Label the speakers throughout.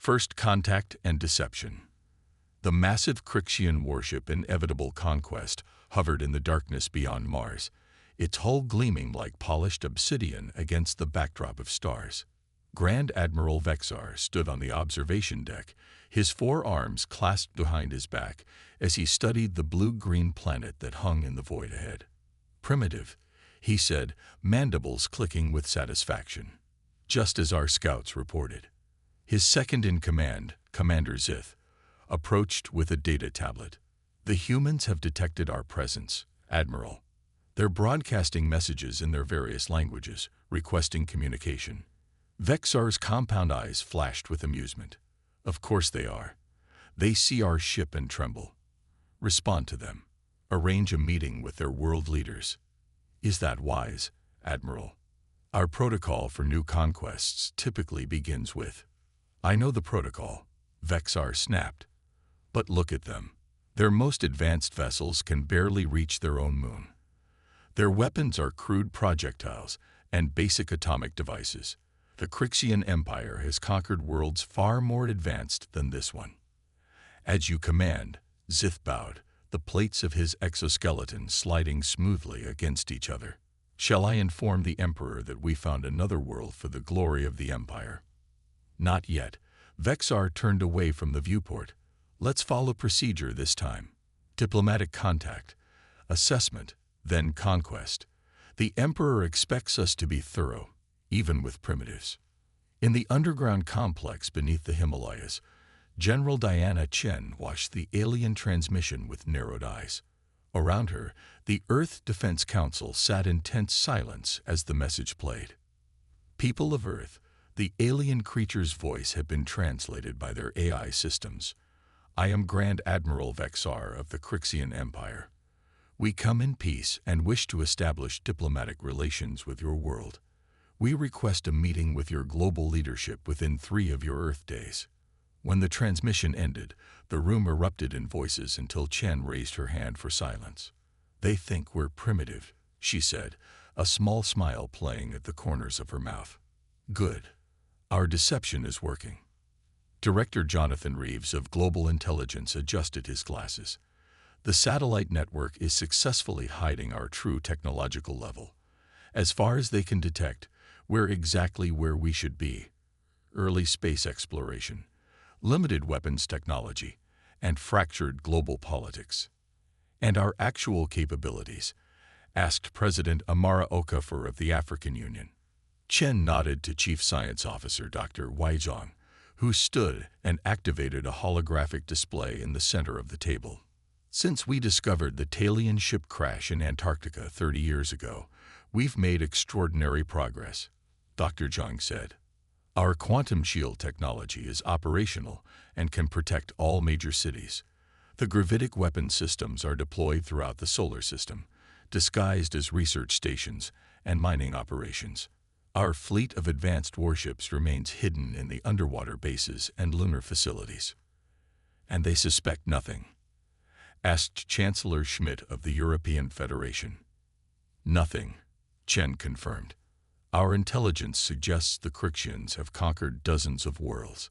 Speaker 1: First Contact and Deception. The massive Crixian warship Inevitable Conquest hovered in the darkness beyond Mars, its hull gleaming like polished obsidian against the backdrop of stars. Grand Admiral Vexar stood on the observation deck, his forearms clasped behind his back as he studied the blue-green planet that hung in the void ahead. "Primitive," he said, mandibles clicking with satisfaction. Just as our scouts reported. His second-in-command, Commander Zith, approached with a data tablet. "The humans have detected our presence, Admiral. They're broadcasting messages in their various languages, requesting communication." Vexar's compound eyes flashed with amusement. "Of course they are. They see our ship and tremble. Respond to them. Arrange a meeting with their world leaders." "Is that wise, Admiral? Our protocol for new conquests typically begins with—" "I know the protocol," Vexar snapped. "But look at them. Their most advanced vessels can barely reach their own moon. Their weapons are crude projectiles and basic atomic devices. The Crixian Empire has conquered worlds far more advanced than this one." "As you command," Zith bowed, the plates of his exoskeleton sliding smoothly against each other. "Shall I inform the Emperor that we found another world for the glory of the Empire?" "Not yet." Vexar turned away from the viewport. "Let's follow procedure this time. Diplomatic contact, assessment, then conquest. The Emperor expects us to be thorough, even with primitives." In the underground complex beneath the Himalayas, General Diana Chen watched the alien transmission with narrowed eyes. Around her, the Earth Defense Council sat in tense silence as the message played. "People of Earth," the alien creature's voice had been translated by their AI systems. "I am Grand Admiral Vexar of the Crixian Empire. We come in peace and wish to establish diplomatic relations with your world. We request a meeting with your global leadership within 3 of your Earth days." When the transmission ended, the room erupted in voices until Chen raised her hand for silence. "They think we're primitive," she said, a small smile playing at the corners of her mouth. "Good. Our deception is working." Director Jonathan Reeves of Global Intelligence adjusted his glasses. "The satellite network is successfully hiding our true technological level. As far as they can detect, we're exactly where we should be. Early space exploration, limited weapons technology, and fractured global politics." "And our actual capabilities?" asked President Amara Okafor of the African Union. Chen nodded to Chief Science Officer Dr. Weizhong, who stood and activated a holographic display in the center of the table. "Since we discovered the Talian ship crash in Antarctica 30 years ago, we've made extraordinary progress," Dr. Zhang said. "Our quantum shield technology is operational and can protect all major cities. The gravitic weapon systems are deployed throughout the solar system, disguised as research stations and mining operations. Our fleet of advanced warships remains hidden in the underwater bases and lunar facilities." "And they suspect nothing?" asked Chancellor Schmidt of the European Federation. "Nothing," Chen confirmed. "Our intelligence suggests the Crixians have conquered dozens of worlds.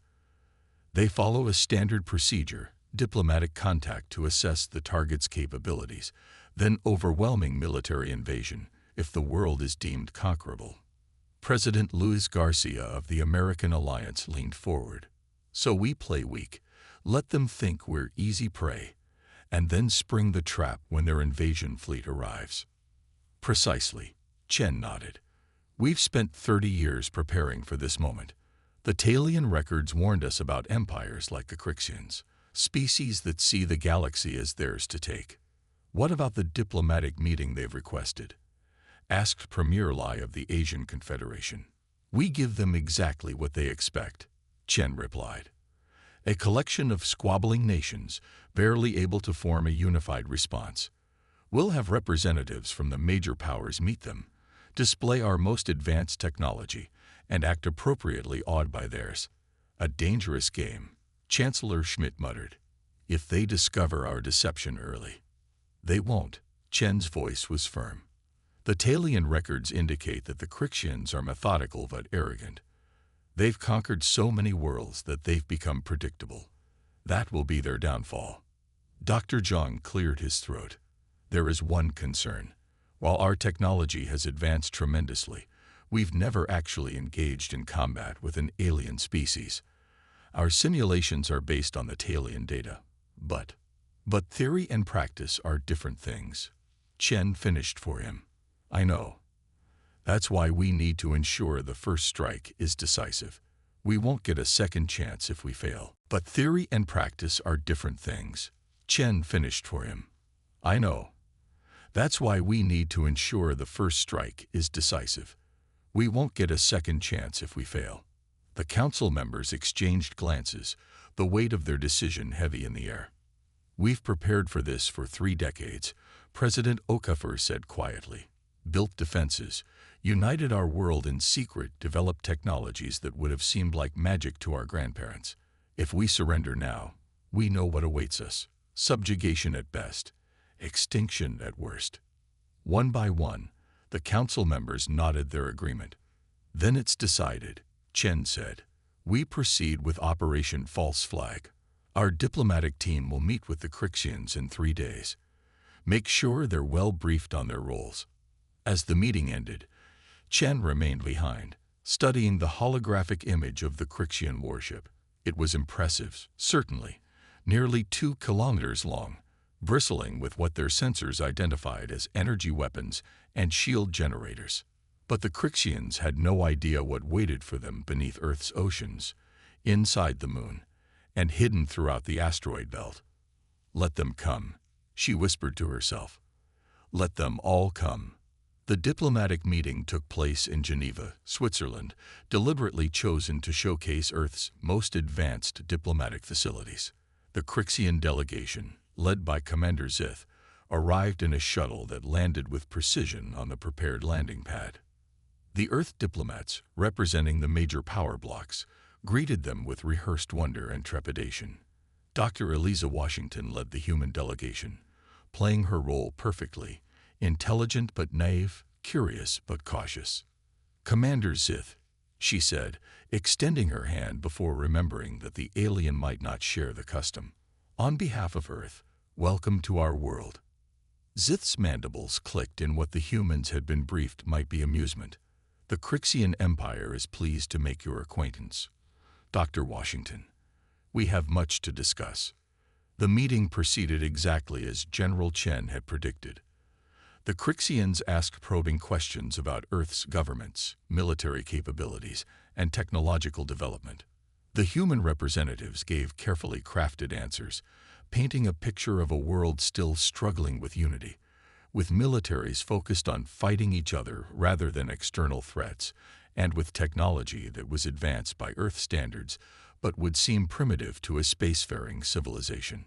Speaker 1: They follow a standard procedure, diplomatic contact to assess the target's capabilities, then overwhelming military invasion if the world is deemed conquerable." President Luis Garcia of the American Alliance leaned forward. "So we play weak, let them think we're easy prey, and then spring the trap when their invasion fleet arrives." "Precisely," Chen nodded. "We've spent 30 years preparing for this moment. The Talian records warned us about empires like the Crixians, species that see the galaxy as theirs to take." "What about the diplomatic meeting they've requested?" asked Premier Lai of the Asian Confederation. "We give them exactly what they expect," Chen replied. "A collection of squabbling nations, barely able to form a unified response. We'll have representatives from the major powers meet them, display our most advanced technology, and act appropriately awed by theirs. A dangerous game," Chancellor Schmidt muttered. "If they discover our deception early." "They won't," Chen's voice was firm. "The Talian records indicate that the Crixians are methodical but arrogant. They've conquered so many worlds that they've become predictable. That will be their downfall. Dr. Zhang cleared his throat. There is one concern. While our technology has advanced tremendously, we've never actually engaged in combat with an alien species. Our simulations are based on the Talian data. But theory and practice are different things. Chen finished for him. I know. That's why we need to ensure the first strike is decisive. We won't get a second chance if we fail. But theory and practice are different things. Chen finished for him. I know. That's why we need to ensure the first strike is decisive. We won't get a second chance if we fail. The council members exchanged glances, the weight of their decision heavy in the air. We've prepared for this for 3 decades, President Okafor said quietly. Built defenses, united our world in secret, developed technologies that would have seemed like magic to our grandparents. If we surrender now, we know what awaits us. Subjugation at best, extinction at worst. One by one, the council members nodded their agreement. Then it's decided, Chen said. We proceed with Operation False Flag. Our diplomatic team will meet with the Crixians in 3 days. Make sure they're well briefed on their roles. As the meeting ended, Chen remained behind, studying the holographic image of the Crixian warship. It was impressive, certainly, nearly 2 kilometers long, bristling with what their sensors identified as energy weapons and shield generators. But the Crixians had no idea what waited for them beneath Earth's oceans, inside the moon, and hidden throughout the asteroid belt. Let them come, she whispered to herself. Let them all come. The diplomatic meeting took place in Geneva, Switzerland, deliberately chosen to showcase Earth's most advanced diplomatic facilities. The Crixian delegation, led by Commander Zith, arrived in a shuttle that landed with precision on the prepared landing pad. The Earth diplomats, representing the major power blocks, greeted them with rehearsed wonder and trepidation. Dr. Eliza Washington led the human delegation, playing her role perfectly, intelligent but naive, curious but cautious. Commander Zith, she said, extending her hand before remembering that the alien might not share the custom. On behalf of Earth, welcome to our world. Zith's mandibles clicked in what the humans had been briefed might be amusement. The Crixian Empire is pleased to make your acquaintance. Dr. Washington, we have much to discuss. The meeting proceeded exactly as General Chen had predicted. The Crixians asked probing questions about Earth's governments, military capabilities, and technological development. The human representatives gave carefully crafted answers, painting a picture of a world still struggling with unity, with militaries focused on fighting each other rather than external threats, and with technology that was advanced by Earth standards but would seem primitive to a spacefaring civilization.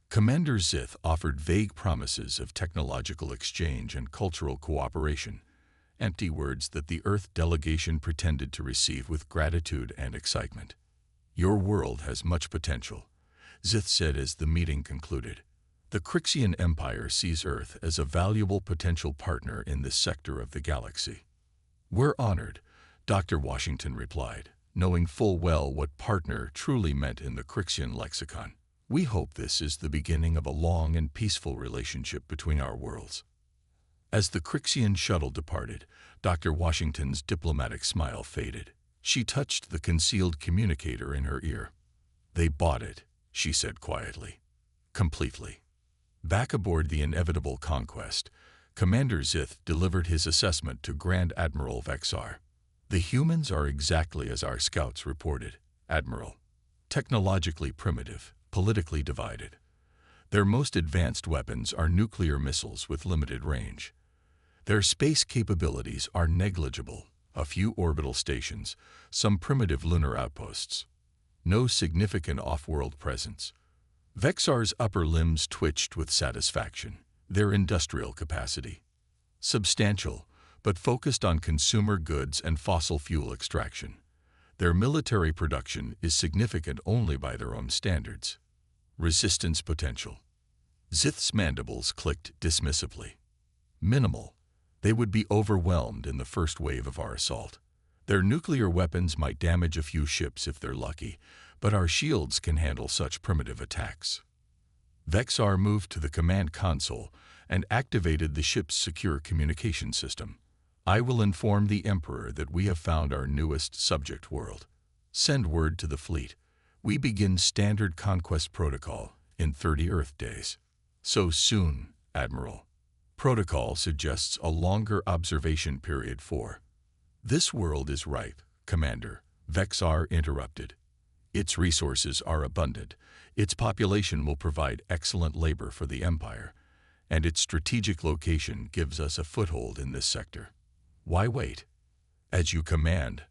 Speaker 1: Commander Zith offered vague promises of technological exchange and cultural cooperation, empty words that the Earth delegation pretended to receive with gratitude and excitement. Your world has much potential, Zith said as the meeting concluded. The Crixian Empire sees Earth as a valuable potential partner in this sector of the galaxy. We're honored, Dr. Washington replied, knowing full well what partner truly meant in the Crixian lexicon. We hope this is the beginning of a long and peaceful relationship between our worlds. As the Crixian shuttle departed, Dr. Washington's diplomatic smile faded. She touched the concealed communicator in her ear. They bought it, she said quietly. Completely. Back aboard the inevitable Conquest, Commander Zith delivered his assessment to Grand Admiral Vexar. The humans are exactly as our scouts reported, Admiral. Technologically primitive, politically divided. Their most advanced weapons are nuclear missiles with limited range. Their space capabilities are negligible, a few orbital stations, some primitive lunar outposts. No significant off-world presence. Vexar's upper limbs twitched with satisfaction, their industrial capacity. Substantial, but focused on consumer goods and fossil fuel extraction. Their military production is significant only by their own standards. Resistance potential. Zith's mandibles clicked dismissively. Minimal. They would be overwhelmed in the first wave of our assault. Their nuclear weapons might damage a few ships if they're lucky, but our shields can handle such primitive attacks. Vexar moved to the command console and activated the ship's secure communication system. I will inform the Emperor that we have found our newest subject world. Send word to the fleet. We begin standard conquest protocol in 30 Earth days. So soon, Admiral. Protocol suggests a longer observation period for. This world is ripe, Commander, Vexar interrupted. Its resources are abundant, its population will provide excellent labor for the Empire, and its strategic location gives us a foothold in this sector. Why wait? As you command,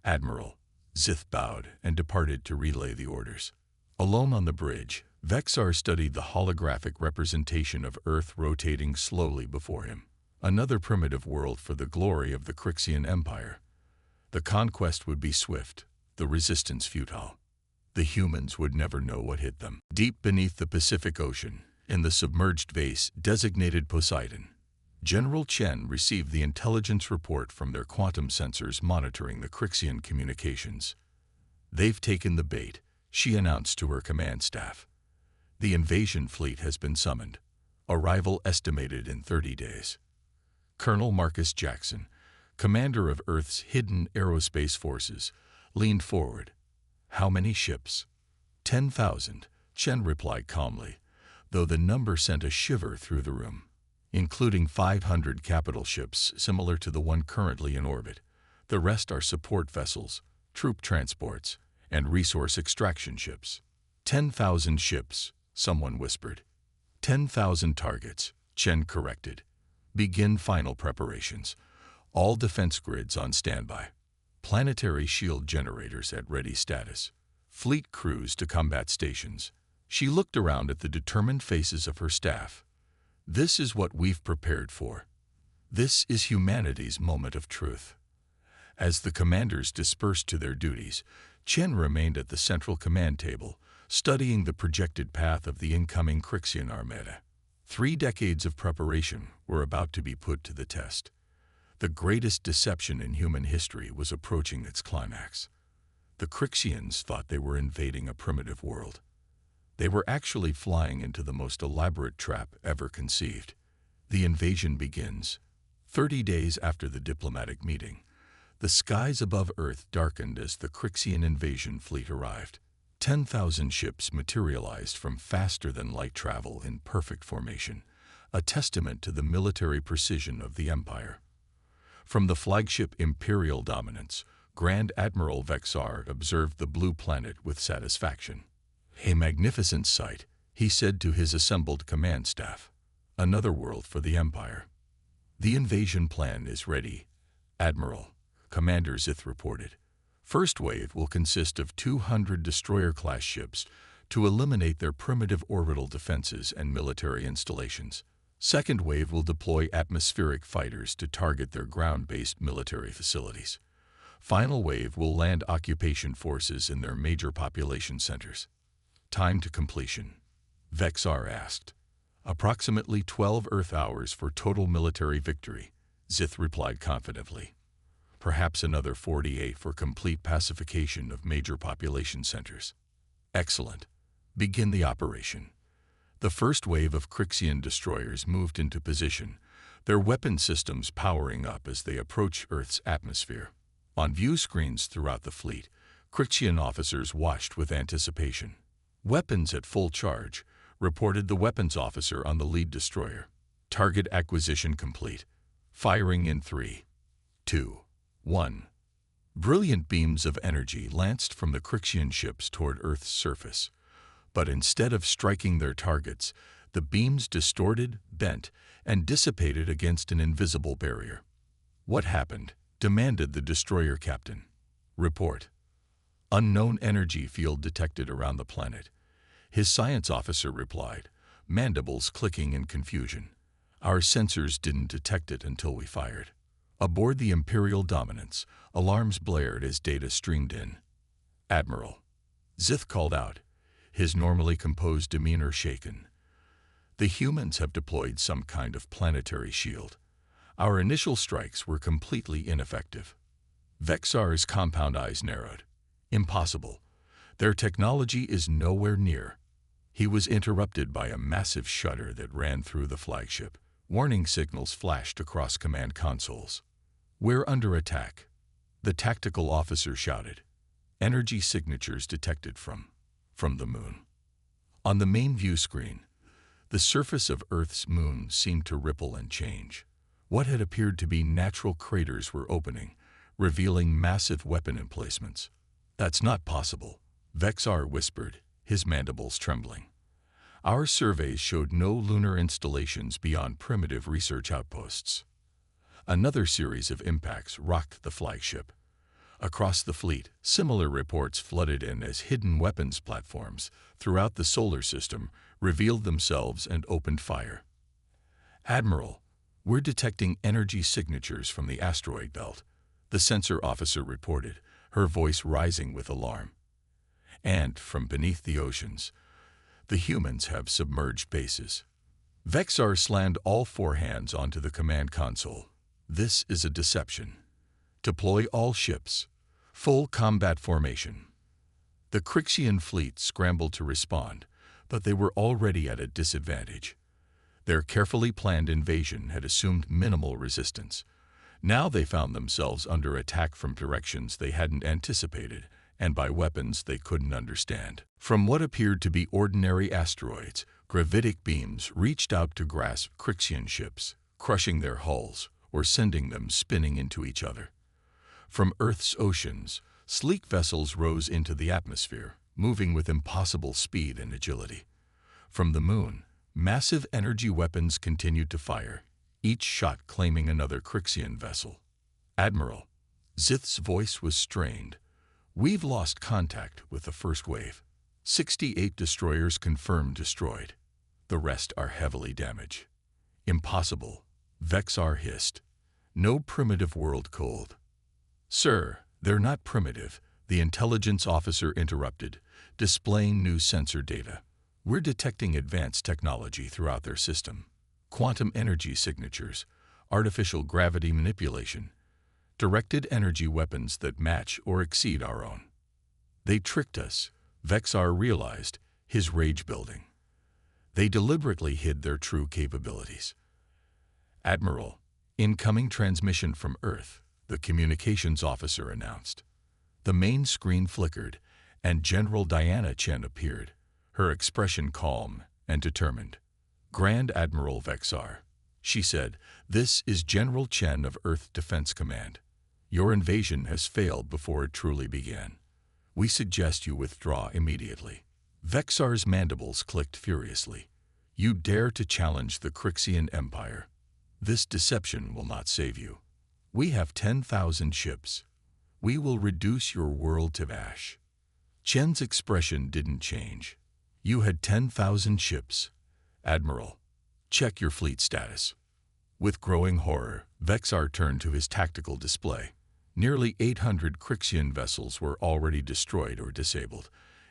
Speaker 1: Admiral. Zith bowed and departed to relay the orders. Alone on the bridge, Vexar studied the holographic representation of Earth rotating slowly before him. Another primitive world for the glory of the Crixian Empire. The conquest would be swift, the resistance futile. The humans would never know what hit them. Deep beneath the Pacific Ocean, in the submerged vase designated Poseidon, General Chen received the intelligence report from their quantum sensors monitoring the Crixian communications. They've taken the bait, she announced to her command staff. The invasion fleet has been summoned. Arrival estimated in 30 days. Colonel Marcus Jackson, commander of Earth's hidden aerospace forces, leaned forward. How many ships? 10,000, Chen replied calmly, though the number sent a shiver through the room. Including 500 capital ships similar to the one currently in orbit. The rest are support vessels, troop transports, and resource extraction ships. 10,000 ships, someone whispered. 10,000 targets, Chen corrected. Begin final preparations. All defense grids on standby. Planetary shield generators at ready status. Fleet crews to combat stations. She looked around at the determined faces of her staff. This is what we've prepared for. This is humanity's moment of truth. As the commanders dispersed to their duties, Chen remained at the central command table, studying the projected path of the incoming Crixian Armada. 3 decades of preparation were about to be put to the test. The greatest deception in human history was approaching its climax. The Crixians thought they were invading a primitive world. They were actually flying into the most elaborate trap ever conceived. The invasion begins. 30 days after the diplomatic meeting, the skies above Earth darkened as the Crixian invasion fleet arrived. 10,000 ships materialized from faster-than-light travel in perfect formation, a testament to the military precision of the Empire. From the flagship Imperial Dominance, Grand Admiral Vexar observed the blue planet with satisfaction. A magnificent sight, he said to his assembled command staff. Another world for the Empire. The invasion plan is ready, Admiral, Commander Zith reported. First wave will consist of 200 destroyer-class ships to eliminate their primitive orbital defenses and military installations. Second wave will deploy atmospheric fighters to target their ground-based military facilities. Final wave will land occupation forces in their major population centers. Time to completion, Vexar asked. Approximately 12 Earth hours for total military victory, Zith replied confidently. Perhaps another 48 for complete pacification of major population centers. Excellent. Begin the operation. The first wave of Crixian destroyers moved into position, their weapon systems powering up as they approach Earth's atmosphere. On view screens throughout the fleet, Crixian officers watched with anticipation. Weapons at full charge, reported the weapons officer on the lead destroyer. Target acquisition complete. Firing in 3, 2, 1. Brilliant beams of energy lanced from the Crixian ships toward Earth's surface. But instead of striking their targets, the beams distorted, bent, and dissipated against an invisible barrier. What happened? Demanded the destroyer captain. Report. Unknown energy field detected around the planet. His science officer replied, mandibles clicking in confusion. Our sensors didn't detect it until we fired. Aboard the Imperial Dominance, alarms blared as data streamed in. Admiral. Zith called out, his normally composed demeanor shaken. The humans have deployed some kind of planetary shield. Our initial strikes were completely ineffective. Vexar's compound eyes narrowed. Impossible. Their technology is nowhere near. He was interrupted by a massive shudder that ran through the flagship. Warning signals flashed across command consoles. "We're under attack," the tactical officer shouted. Energy signatures detected from the moon. On the main view screen, the surface of Earth's moon seemed to ripple and change. What had appeared to be natural craters were opening, revealing massive weapon emplacements. "That's not possible," Vexar whispered, his mandibles trembling. "Our surveys showed no lunar installations beyond primitive research outposts." Another series of impacts rocked the flagship. Across the fleet, similar reports flooded in as hidden weapons platforms throughout the solar system revealed themselves and opened fire. "Admiral, we're detecting energy signatures from the asteroid belt," the sensor officer reported, her voice rising with alarm. "And from beneath the oceans, the humans have submerged bases." Vexar slammed all four hands onto the command console. "This is a deception. Deploy all ships. Full combat formation." The Crixian fleet scrambled to respond, but they were already at a disadvantage. Their carefully planned invasion had assumed minimal resistance. Now they found themselves under attack from directions they hadn't anticipated, and by weapons they couldn't understand. From what appeared to be ordinary asteroids, gravitic beams reached out to grasp Crixian ships, crushing their hulls or sending them spinning into each other. From Earth's oceans, sleek vessels rose into the atmosphere, moving with impossible speed and agility. From the moon, massive energy weapons continued to fire, each shot claiming another Crixian vessel. "Admiral," Zith's voice was strained, "we've lost contact with the first wave. 68 destroyers confirmed destroyed. The rest are heavily damaged." "Impossible," Vexar hissed. "No primitive world cold." "Sir, they're not primitive," the intelligence officer interrupted, displaying new sensor data. "We're detecting advanced technology throughout their system. Quantum energy signatures, artificial gravity manipulation, directed energy weapons that match or exceed our own." "They tricked us," Vexar realized, his rage building. "They deliberately hid their true capabilities." "Admiral, incoming transmission from Earth," the communications officer announced. The main screen flickered, and General Diana Chen appeared, her expression calm and determined. "Grand Admiral Vexar," she said, "this is General Chen of Earth Defense Command. Your invasion has failed before it truly began. We suggest you withdraw immediately." Vexar's mandibles clicked furiously. "You dare to challenge the Crixian Empire? This deception will not save you. We have 10,000 ships. We will reduce your world to ash." Chen's expression didn't change. "You had 10,000 ships. Admiral, check your fleet status." With growing horror, Vexar turned to his tactical display. Nearly 800 Crixian vessels were already destroyed or disabled,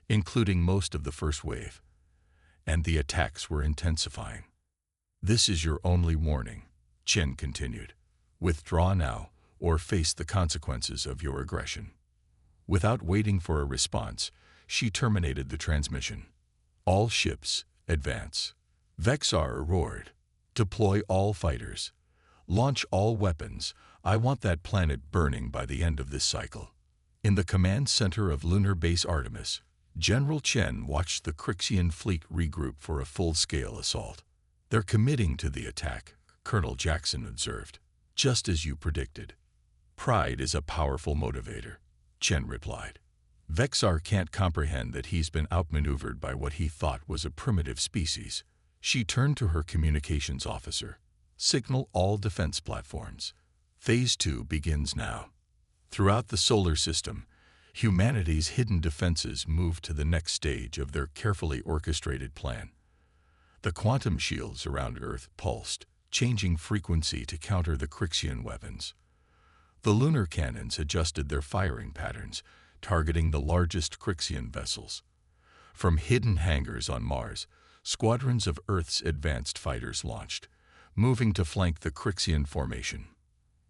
Speaker 1: including most of the first wave. And the attacks were intensifying. "This is your only warning," Chen continued. "Withdraw now, or face the consequences of your aggression." Without waiting for a response, she terminated the transmission. "All ships, advance." Vexar roared. "Deploy all fighters. Launch all weapons. I want that planet burning by the end of this cycle." In the command center of Lunar Base Artemis, General Chen watched the Crixian fleet regroup for a full-scale assault. "They're committing to the attack," Colonel Jackson observed. "Just as you predicted." "Pride is a powerful motivator," Chen replied. Vexar can't comprehend that he's been outmaneuvered by what he thought was a primitive species. She turned to her communications officer. "Signal all defense platforms. Phase 2 begins now." Throughout the solar system, humanity's hidden defenses moved to the next stage of their carefully orchestrated plan. The quantum shields around Earth pulsed, changing frequency to counter the Crixian weapons. The lunar cannons adjusted their firing patterns, targeting the largest Crixian vessels. From hidden hangars on Mars, squadrons of Earth's advanced fighters launched, moving to flank the Crixian formation.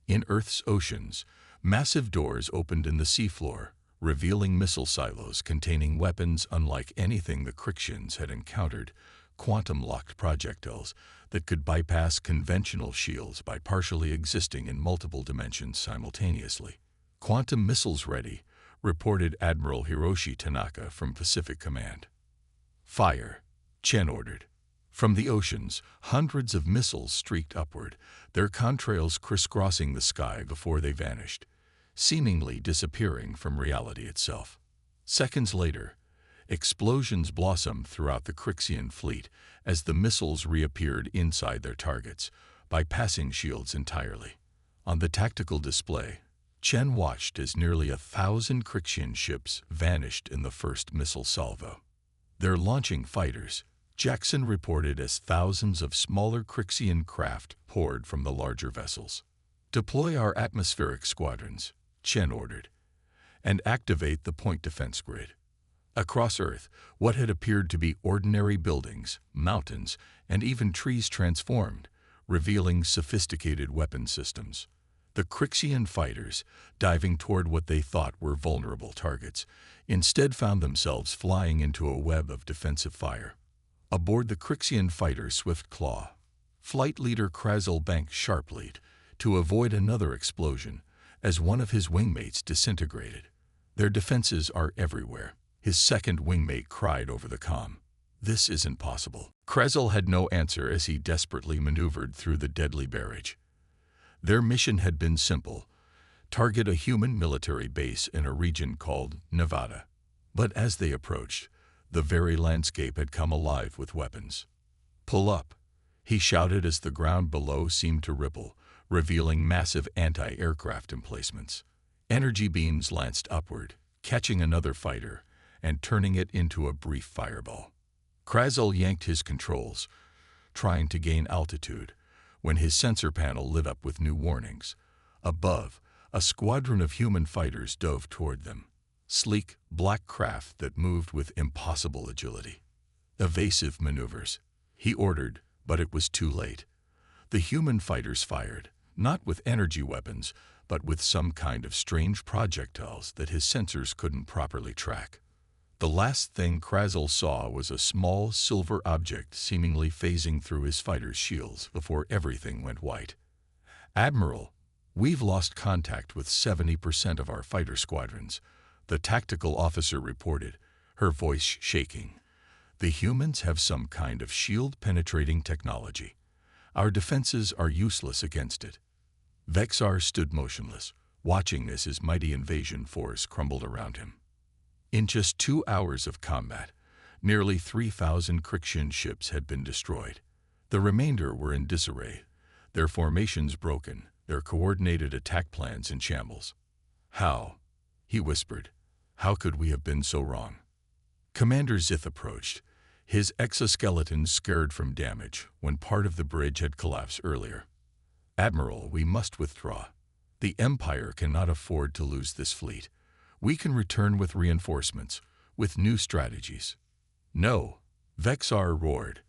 Speaker 1: In Earth's oceans, Massive doors opened in the seafloor, revealing missile silos containing weapons unlike anything the Crixians had encountered, quantum-locked projectiles that could bypass conventional shields by partially existing in multiple dimensions simultaneously. "Quantum missiles ready," reported Admiral Hiroshi Tanaka from Pacific Command. "Fire," Chen ordered. From the oceans, hundreds of missiles streaked upward, their contrails crisscrossing the sky before they vanished, seemingly disappearing from reality itself. Seconds later, explosions blossomed throughout the Crixian fleet as the missiles reappeared inside their targets, bypassing shields entirely. On the tactical display, Chen watched as nearly 1,000 Crixian ships vanished in the first missile salvo. Their launching fighters, Jackson reported as thousands of smaller Crixian craft poured from the larger vessels. "Deploy our atmospheric squadrons," Chen ordered, "and activate the point defense grid." Across Earth, what had appeared to be ordinary buildings, mountains, and even trees transformed, revealing sophisticated weapon systems. The Crixian fighters, diving toward what they thought were vulnerable targets, instead found themselves flying into a web of defensive fire. Aboard the Crixian fighter Swift Claw, Flight Leader Krazel banked sharply to avoid another explosion as one of his wingmates disintegrated. "Their defenses are everywhere," his second wingmate cried over the comm. "This isn't possible." Krazel had no answer as he desperately maneuvered through the deadly barrage. Their mission had been simple: target a human military base in a region called Nevada. But as they approached, the very landscape had come alive with weapons. "Pull up," he shouted as the ground below seemed to ripple, revealing massive anti-aircraft emplacements. Energy beams lanced upward, catching another fighter and turning it into a brief fireball. Krazel yanked his controls, trying to gain altitude, when his sensor panel lit up with new warnings. Above, a squadron of human fighters dove toward them, sleek, black craft that moved with impossible agility. "Evasive maneuvers," he ordered, but it was too late. The human fighters fired, not with energy weapons, but with some kind of strange projectiles that his sensors couldn't properly track. The last thing Krazel saw was a small silver object seemingly phasing through his fighter's shields before everything went white. "Admiral, we've lost contact with 70% of our fighter squadrons," the tactical officer reported, her voice shaking. "The humans have some kind of shield-penetrating technology. Our defenses are useless against it." Vexar stood motionless, watching as his mighty invasion force crumbled around him. In just 2 hours of combat, nearly 3,000 Crixian ships had been destroyed. The remainder were in disarray, their formations broken, their coordinated attack plans in shambles. "How?" he whispered. "How could we have been so wrong?" Commander Zith approached, his exoskeleton scarred from damage when part of the bridge had collapsed earlier. "Admiral, we must withdraw. The Empire cannot afford to lose this fleet. We can return with reinforcements, with new strategies." "No," Vexar roared.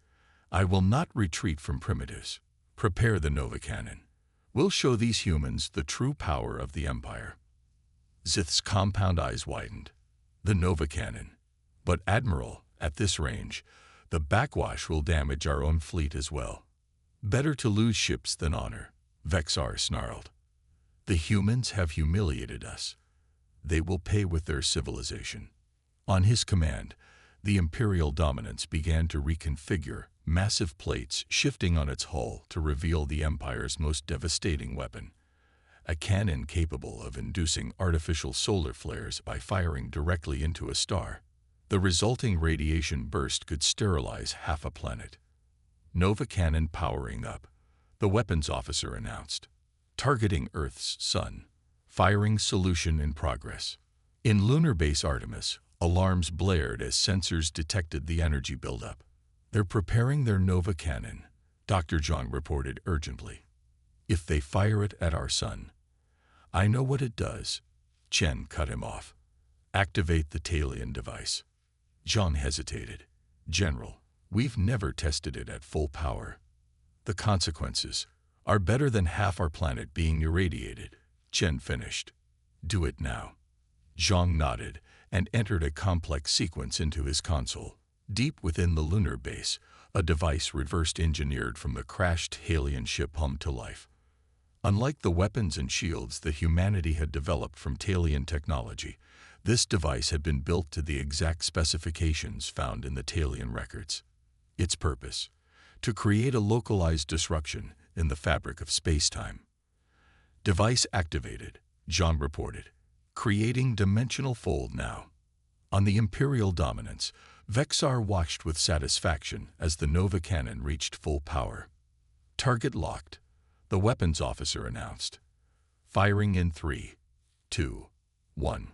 Speaker 1: "I will not retreat from primitives. Prepare the Nova Cannon. We'll show these humans the true power of the Empire." Zith's compound eyes widened. "The Nova Cannon. But Admiral, at this range, the backwash will damage our own fleet as well." "Better to lose ships than honor," Vexar snarled. "The humans have humiliated us. They will pay with their civilization." On his command, the Imperial dominance began to reconfigure, massive plates shifting on its hull to reveal the Empire's most devastating weapon: a cannon capable of inducing artificial solar flares by firing directly into a star. The resulting radiation burst could sterilize half a planet. "Nova Cannon powering up," the weapons officer announced. "Targeting Earth's sun. Firing solution in progress." In Lunar Base Artemis, alarms blared as sensors detected the energy buildup. "They're preparing their Nova Cannon," Dr. Zhang reported urgently. "If they fire it at our sun." "I know what it does," Chen cut him off. "Activate the Talion device." Zhang hesitated. "General, we've never tested it at full power. The consequences are better than half our planet being irradiated," Chen finished. Do it now. Zhang nodded and entered a complex sequence into his console. Deep within the lunar base, a device reversed engineered from the crashed Halian ship hummed to life. Unlike the weapons and shields that humanity had developed from Talian technology, this device had been built to the exact specifications found in the Talian records. Its purpose: to create a localized disruption in the fabric of space-time. Device activated, John reported. Creating dimensional fold now. On the Imperial dominance, Vexar watched with satisfaction as the Nova cannon reached full power. Target locked, the weapons officer announced. Firing in 3, 2, 1.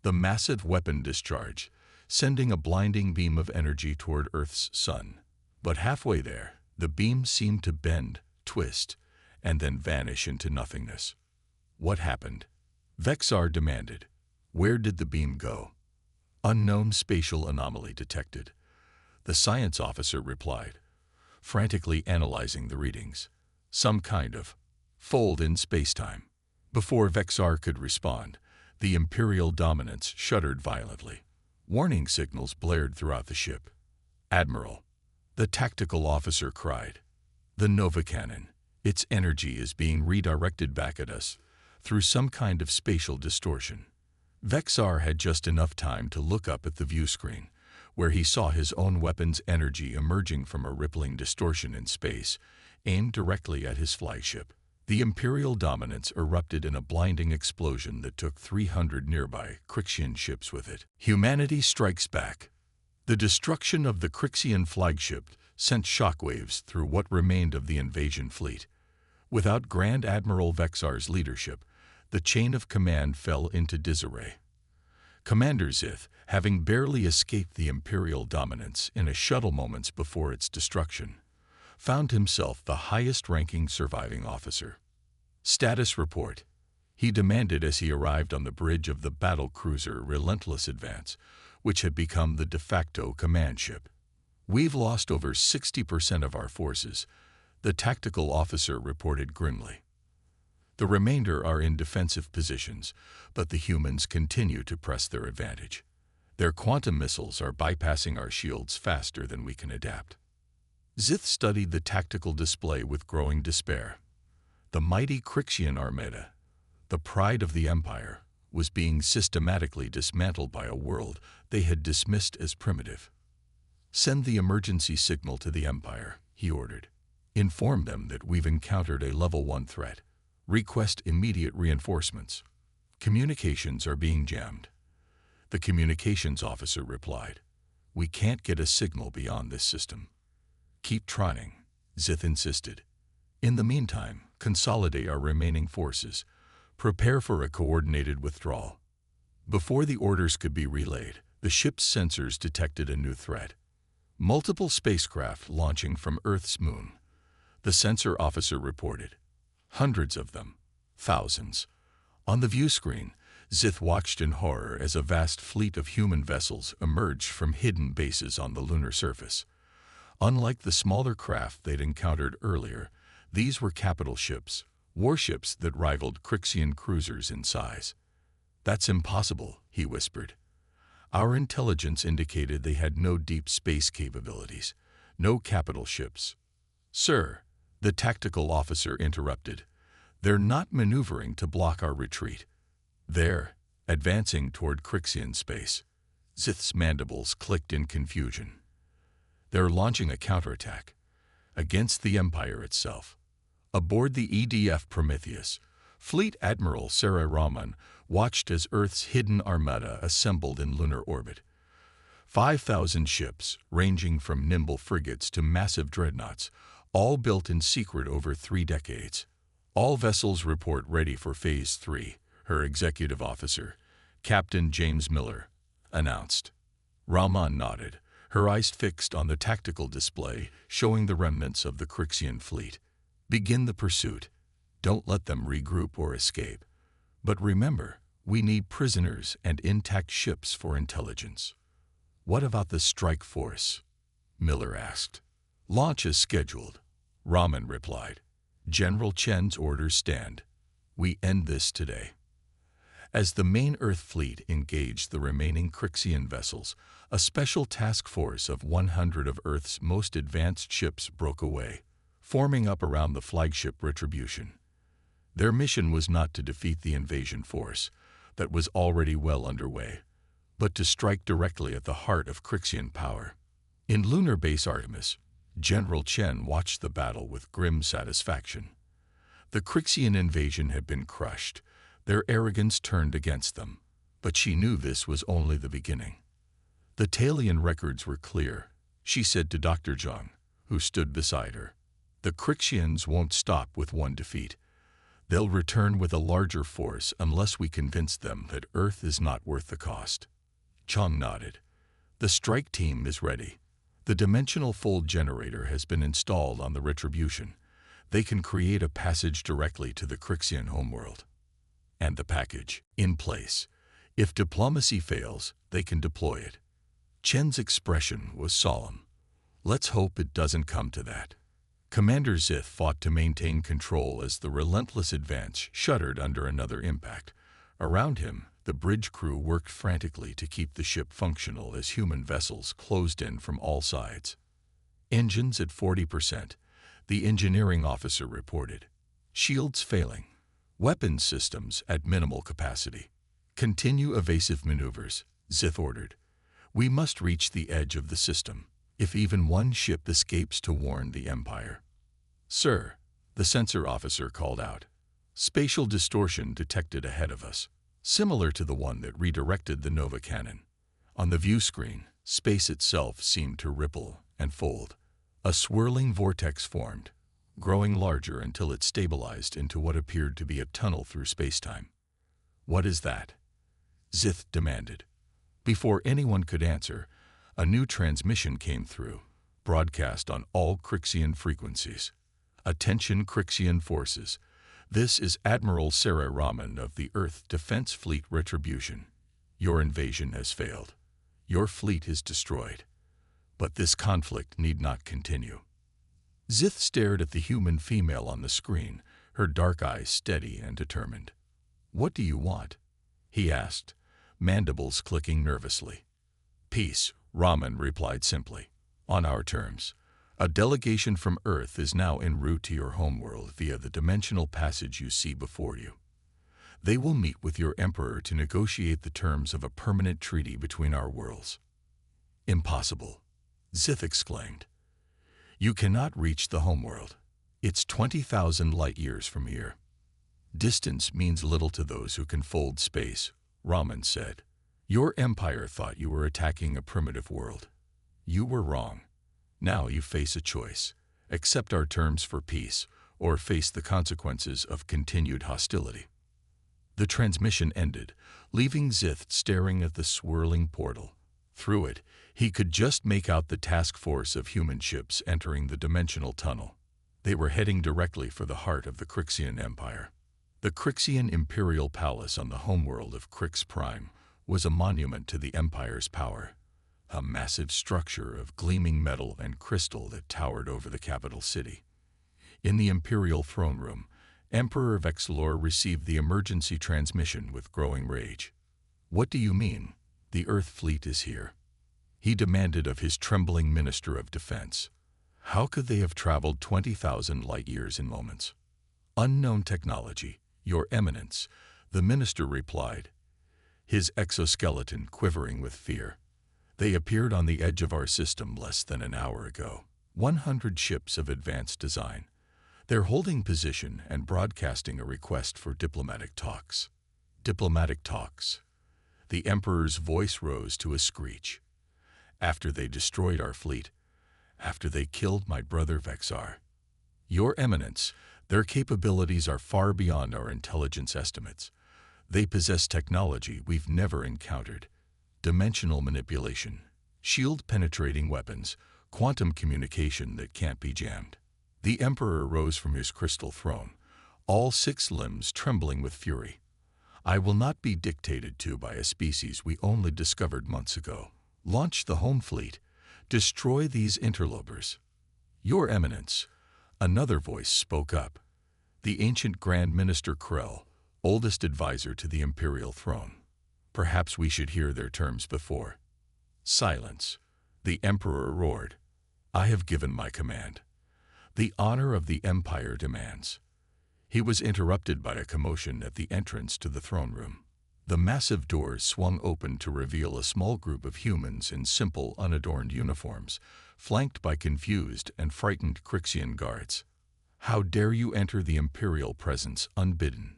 Speaker 1: The massive weapon discharged, sending a blinding beam of energy toward Earth's sun. But halfway there, the beam seemed to bend, twist, and then vanish into nothingness. What happened? Vexar demanded. Where did the beam go? Unknown spatial anomaly detected. The science officer replied, frantically analyzing the readings. Some kind of fold in spacetime. Before Vexar could respond, the Imperial dominance shuddered violently. Warning signals blared throughout the ship. Admiral, the tactical officer cried. The Nova cannon, its energy is being redirected back at us through some kind of spatial distortion. Vexar had just enough time to look up at the view screen, where he saw his own weapon's energy emerging from a rippling distortion in space, aimed directly at his flagship. The Imperial dominance erupted in a blinding explosion that took 300 nearby Crixian ships with it. Humanity strikes back. The destruction of the Crixian flagship sent shockwaves through what remained of the invasion fleet. Without Grand Admiral Vexar's leadership, the chain of command fell into disarray. Commander Zith, having barely escaped the Imperial dominance in a shuttle moments before its destruction, found himself the highest-ranking surviving officer. Status report, he demanded as he arrived on the bridge of the battle cruiser Relentless Advance, which had become the de facto command ship. We've lost over 60% of our forces, the tactical officer reported grimly. The remainder are in defensive positions, but the humans continue to press their advantage. Their quantum missiles are bypassing our shields faster than we can adapt. Zith studied the tactical display with growing despair. The mighty Crixian armada, the pride of the Empire, was being systematically dismantled by a world they had dismissed as primitive. Send the emergency signal to the Empire, he ordered. Inform them that we've encountered a level 1 threat. Request immediate reinforcements. Communications are being jammed. The communications officer replied. We can't get a signal beyond this system. Keep trying, Zith insisted. In the meantime, consolidate our remaining forces. Prepare for a coordinated withdrawal. Before the orders could be relayed, the ship's sensors detected a new threat. Multiple spacecraft launching from Earth's moon. The sensor officer reported. Hundreds of them. Thousands. On the view screen, Zith watched in horror as a vast fleet of human vessels emerged from hidden bases on the lunar surface. Unlike the smaller craft they'd encountered earlier, these were capital ships, warships that rivaled Crixian cruisers in size. That's impossible, he whispered. Our intelligence indicated they had no deep space capabilities, no capital ships. Sir, the tactical officer interrupted. They're not maneuvering to block our retreat. They're advancing toward Crixian space. Zith's mandibles clicked in confusion. They're launching a counterattack against the Empire itself. Aboard the EDF Prometheus, Fleet Admiral Sarah Rahman watched as Earth's hidden armada assembled in lunar orbit. 5,000 ships, ranging from nimble frigates to massive dreadnoughts, all built in secret over 3 decades. All vessels report ready for Phase 3, her executive officer, Captain James Miller, announced. Rahman nodded, her eyes fixed on the tactical display showing the remnants of the Crixian fleet. Begin the pursuit. Don't let them regroup or escape. But remember, we need prisoners and intact ships for intelligence. What about the strike force? Miller asked. Launch is scheduled, Rahman replied. General Chen's orders stand. We end this today. As the main Earth fleet engaged the remaining Crixian vessels, a special task force of 100 of Earth's most advanced ships broke away, forming up around the flagship Retribution. Their mission was not to defeat the invasion force that was already well underway, but to strike directly at the heart of Crixian power. In Lunar Base Artemis, General Chen watched the battle with grim satisfaction. The Crixian invasion had been crushed, their arrogance turned against them, but she knew this was only the beginning. The Talian records were clear, she said to Dr. Zhang, who stood beside her. The Crixians won't stop with one defeat. They'll return with a larger force unless we convince them that Earth is not worth the cost. Chang nodded. The strike team is ready. The dimensional fold generator has been installed on the Retribution. They can create a passage directly to the Crixian homeworld. And the package, in place. If diplomacy fails, they can deploy it. Chen's expression was solemn. Let's hope it doesn't come to that. Commander Zith fought to maintain control as the relentless advance shuddered under another impact. Around him, the bridge crew worked frantically to keep the ship functional as human vessels closed in from all sides. Engines at 40%, the engineering officer reported. Shields failing. Weapons systems at minimal capacity. Continue evasive maneuvers, Zith ordered. We must reach the edge of the system, if even one ship escapes to warn the Empire. Sir, the sensor officer called out. Spatial distortion detected ahead of us, similar to the one that redirected the Nova cannon. On the view screen, space itself seemed to ripple and fold. A swirling vortex formed, growing larger until it stabilized into what appeared to be a tunnel through spacetime. What is that? Zith demanded. Before anyone could answer, a new transmission came through, broadcast on all Crixian frequencies. Attention Crixian forces. This is Admiral Sarah Raman of the Earth Defense Fleet Retribution. Your invasion has failed. Your fleet is destroyed. But this conflict need not continue. Zith stared at the human female on the screen, her dark eyes steady and determined. What do you want? He asked, mandibles clicking nervously. Peace, Raman replied simply. On our terms. A delegation from Earth is now en route to your homeworld via the dimensional passage you see before you. They will meet with your Emperor to negotiate the terms of a permanent treaty between our worlds. Impossible, Zith exclaimed. You cannot reach the homeworld. It's 20,000 light-years from here. Distance means little to those who can fold space, Raman said. Your empire thought you were attacking a primitive world. You were wrong. Now you face a choice. Accept our terms for peace, or face the consequences of continued hostility. The transmission ended, leaving Zith staring at the swirling portal. Through it, he could just make out the task force of human ships entering the dimensional tunnel. They were heading directly for the heart of the Crixian Empire. The Crixian Imperial Palace on the homeworld of Crix Prime was a monument to the Empire's power. A massive structure of gleaming metal and crystal that towered over the capital city. In the Imperial throne room, Emperor Vexilor received the emergency transmission with growing rage. What do you mean? The Earth fleet is here. He demanded of his trembling Minister of Defense. How could they have traveled 20,000 light-years in moments? Unknown technology, Your Eminence, the minister replied, his exoskeleton quivering with fear. They appeared on the edge of our system less than an hour ago. 100 ships of advanced design. They're holding position and broadcasting a request for diplomatic talks. Diplomatic talks. The Emperor's voice rose to a screech. After they destroyed our fleet, after they killed my brother Vexar. Your Eminence, their capabilities are far beyond our intelligence estimates. They possess technology we've never encountered. Dimensional manipulation, shield-penetrating weapons, quantum communication that can't be jammed. The Emperor rose from his crystal throne, all 6 limbs trembling with fury. I will not be dictated to by a species we only discovered months ago. Launch the home fleet. Destroy these interlopers. Your Eminence, another voice spoke up. The ancient Grand Minister Krell, oldest advisor to the imperial throne. Perhaps we should hear their terms before. Silence. The emperor roared. I have given my command. The honor of the empire demands. He was interrupted by a commotion at the entrance to the throne room. The massive doors swung open to reveal a small group of humans in simple, unadorned uniforms, flanked by confused and frightened Crixian guards. How dare you enter the imperial presence unbidden?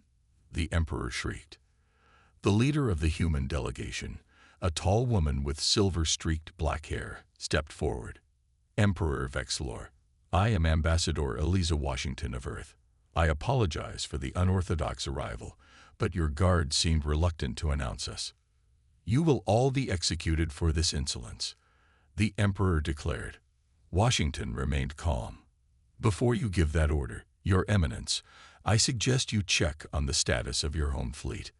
Speaker 1: The emperor shrieked. The leader of the human delegation, a tall woman with silver-streaked black hair, stepped forward. Emperor Vexlor, I am Ambassador Eliza Washington of Earth. I apologize for the unorthodox arrival, but your guards seemed reluctant to announce us. You will all be executed for this insolence, the emperor declared. Washington remained calm. Before you give that order, Your Eminence, I suggest you check on the status of your home fleet.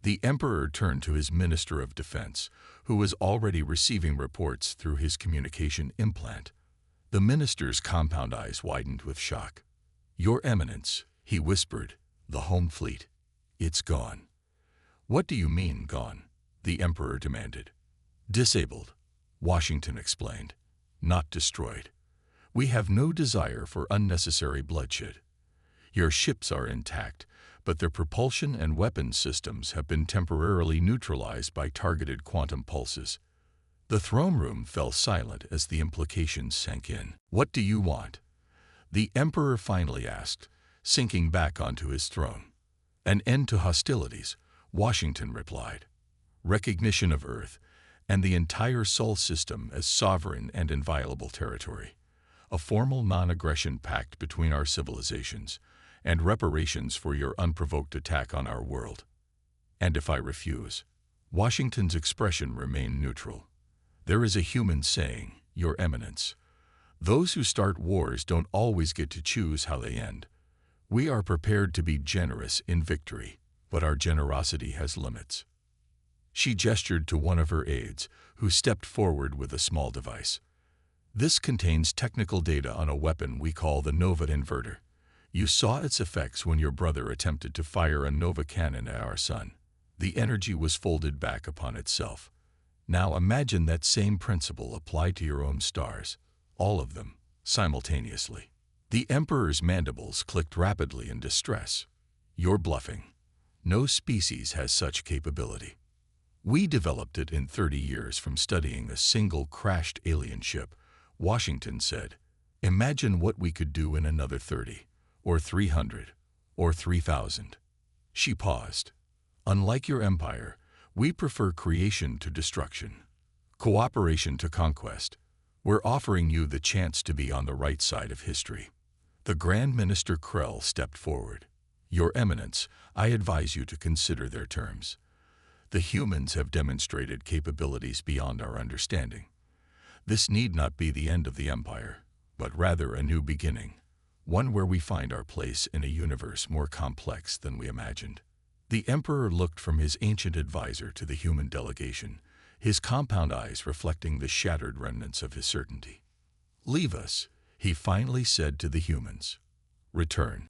Speaker 1: The emperor turned to his Minister of Defense, who was already receiving reports through his communication implant. The minister's compound eyes widened with shock. Your Eminence, he whispered, the home fleet. It's gone. What do you mean, gone? The emperor demanded. Disabled, Washington explained. Not destroyed. We have no desire for unnecessary bloodshed. Your ships are intact, but their propulsion and weapons systems have been temporarily neutralized by targeted quantum pulses. The throne room fell silent as the implications sank in. What do you want? The emperor finally asked, sinking back onto his throne. An end to hostilities, Washington replied. Recognition of Earth and the entire Sol system as sovereign and inviolable territory. A formal non-aggression pact between our civilizations, and reparations for your unprovoked attack on our world. And if I refuse? Washington's expression remained neutral. There is a human saying, Your Eminence. Those who start wars don't always get to choose how they end. We are prepared to be generous in victory, but our generosity has limits. She gestured to one of her aides, who stepped forward with a small device. This contains technical data on a weapon we call the Nova Inverter. You saw its effects when your brother attempted to fire a Nova cannon at our sun. The energy was folded back upon itself. Now imagine that same principle applied to your own stars, all of them, simultaneously. The Emperor's mandibles clicked rapidly in distress. You're bluffing. No species has such capability. We developed it in 30 years from studying a single crashed alien ship, Washington said. Imagine what we could do in another 30, or 300, or 3,000. She paused. Unlike your empire, we prefer creation to destruction, cooperation to conquest. We're offering you the chance to be on the right side of history. The Grand Minister Krell stepped forward. Your Eminence, I advise you to consider their terms. The humans have demonstrated capabilities beyond our understanding. This need not be the end of the Empire, but rather a new beginning, one where we find our place in a universe more complex than we imagined. The Emperor looked from his ancient advisor to the human delegation, his compound eyes reflecting the shattered remnants of his certainty. Leave us, he finally said to the humans. Return.